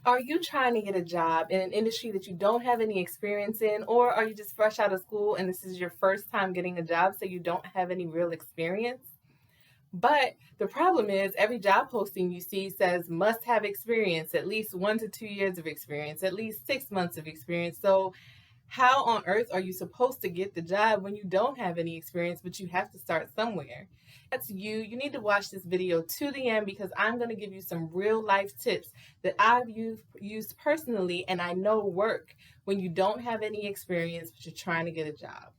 Are you trying to get a job in an industry that you don't have any experience in, or are you just fresh out of school and this is your first time getting a job, so you don't have any real experience? But the problem is, every job posting you see says must have experience, at least 1 to 2 years of experience, at least 6 months of experience. So, how on earth are you supposed to get the job when you don't have any experience, but you have to start somewhere? That's you. You need to watch this video to the end because I'm going to give you some real life tips that I've used personally and I know work when you don't have any experience, but you're trying to get a job.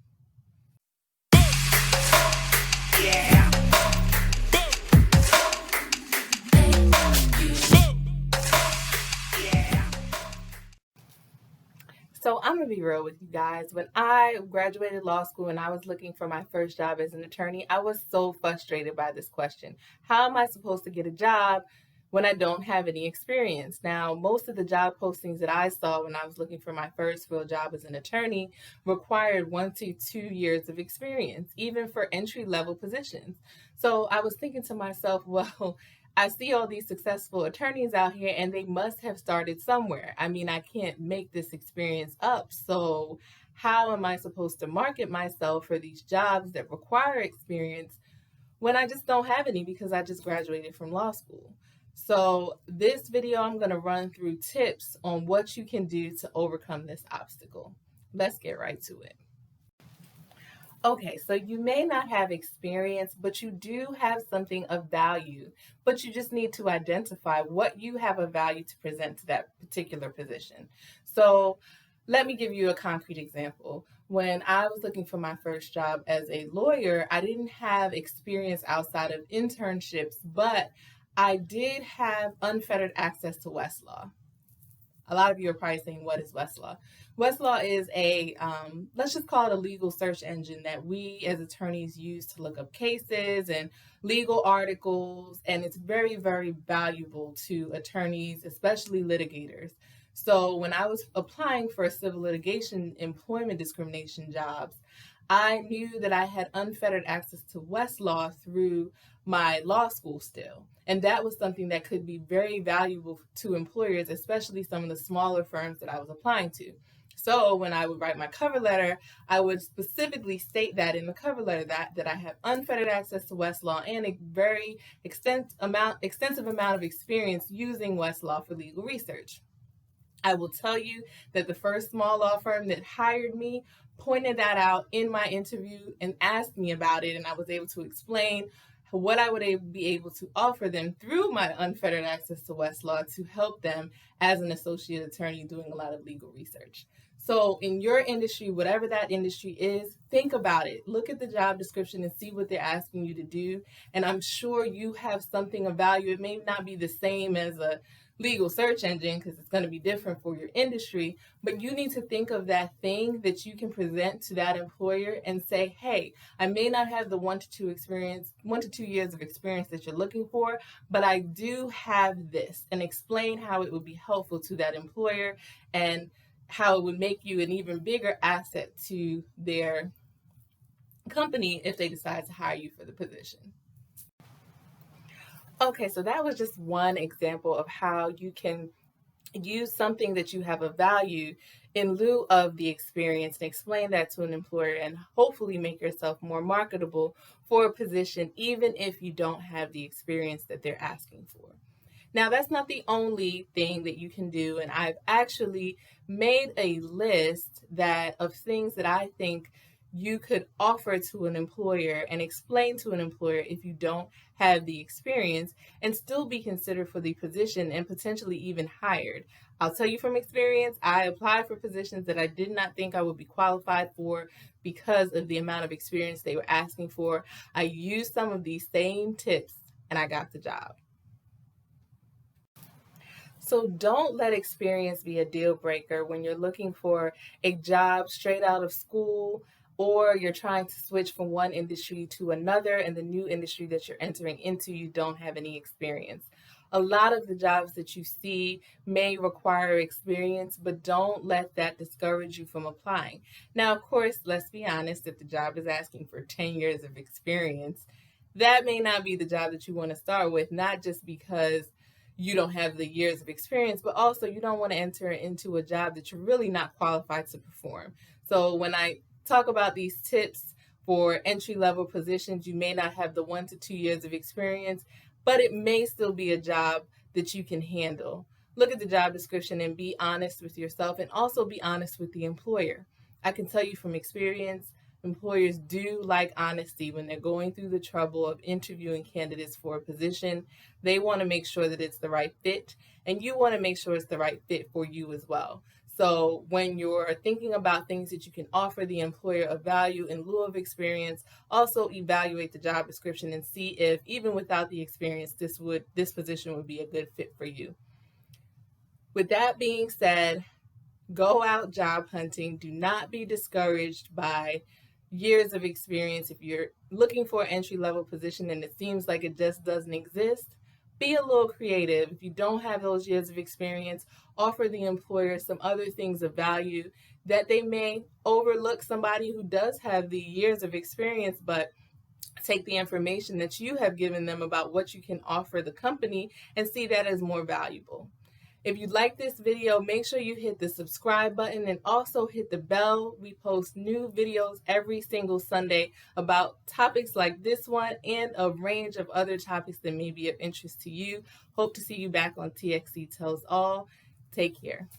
So I'm gonna be real with you guys. When I graduated law school and I was looking for my first job as an attorney, I was so frustrated by this question. How am I supposed to get a job when I don't have any experience? Now, most of the job postings that I saw when I was looking for my first real job as an attorney required 1 to 2 years of experience, even for entry level positions. So I was thinking to myself, well, I see all these successful attorneys out here and they must have started somewhere. I mean, I can't make this experience up. So, how am I supposed to market myself for these jobs that require experience when I just don't have any because I just graduated from law school? So, this video, I'm going to run through tips on what you can do to overcome this obstacle. Let's get right to it. Okay, so you may not have experience, but you do have something of value, but you just need to identify what you have of value to present to that particular position. So let me give you a concrete example. When I was looking for my first job as a lawyer, I didn't have experience outside of internships, but I did have unfettered access to Westlaw. A lot of you are probably saying, what is Westlaw? Westlaw is let's just call it a legal search engine that we as attorneys use to look up cases and legal articles. And it's very, very valuable to attorneys, especially litigators. So when I was applying for civil litigation employment discrimination jobs, I knew that I had unfettered access to Westlaw through my law school still. And that was something that could be very valuable to employers, especially some of the smaller firms that I was applying to. So when I would write my cover letter, I would specifically state that in the cover letter that I have unfettered access to Westlaw and a very extensive amount of experience using Westlaw for legal research. I will tell you that the first small law firm that hired me pointed that out in my interview and asked me about it, and I was able to explain what I would be able to offer them through my unfettered access to Westlaw to help them as an associate attorney doing a lot of legal research. So in your industry, whatever that industry is, think about it. Look at the job description and see what they're asking you to do. And I'm sure you have something of value. It may not be the same as a legal search engine because it's going to be different for your industry, but you need to think of that thing that you can present to that employer and say, hey, I may not have the 1 to 2 years of experience that you're looking for, but I do have this, and explain how it would be helpful to that employer and how it would make you an even bigger asset to their company if they decide to hire you for the position. Okay, so that was just one example of how you can use something that you have of value in lieu of the experience and explain that to an employer and hopefully make yourself more marketable for a position, even if you don't have the experience that they're asking for. Now, that's not the only thing that you can do, and I've actually made a list of things that I think you could offer to an employer and explain to an employer if you don't have the experience and still be considered for the position and potentially even hired. I'll tell you from experience, I applied for positions that I did not think I would be qualified for because of the amount of experience they were asking for. I used some of these same tips and I got the job. So don't let experience be a deal breaker when you're looking for a job straight out of school, or you're trying to switch from one industry to another, and the new industry that you're entering into, you don't have any experience. A lot of the jobs that you see may require experience, but don't let that discourage you from applying. Now, of course, let's be honest, if the job is asking for 10 years of experience, that may not be the job that you want to start with, not just because you don't have the years of experience, but also you don't want to enter into a job that you're really not qualified to perform. So when I talk about these tips for entry level positions, you may not have the 1 to 2 years of experience, but it may still be a job that you can handle. Look at the job description and be honest with yourself, and also be honest with the employer. I can tell you from experience, employers do like honesty when they're going through the trouble of interviewing candidates for a position. They want to make sure that it's the right fit, and you want to make sure it's the right fit for you as well. So when you're thinking about things that you can offer the employer of value in lieu of experience, also evaluate the job description and see if, even without the experience, this position would be a good fit for you. With that being said, go out job hunting. Do not be discouraged by years of experience. If you're looking for an entry level position and it seems like it just doesn't exist, be a little creative. If you don't have those years of experience, offer the employer some other things of value that they may overlook somebody who does have the years of experience, but take the information that you have given them about what you can offer the company and see that as more valuable. If you like this video, make sure you hit the subscribe button and also hit the bell. We post new videos every single Sunday about topics like this one and a range of other topics that may be of interest to you. Hope to see you back on TXC Tells All. Take care.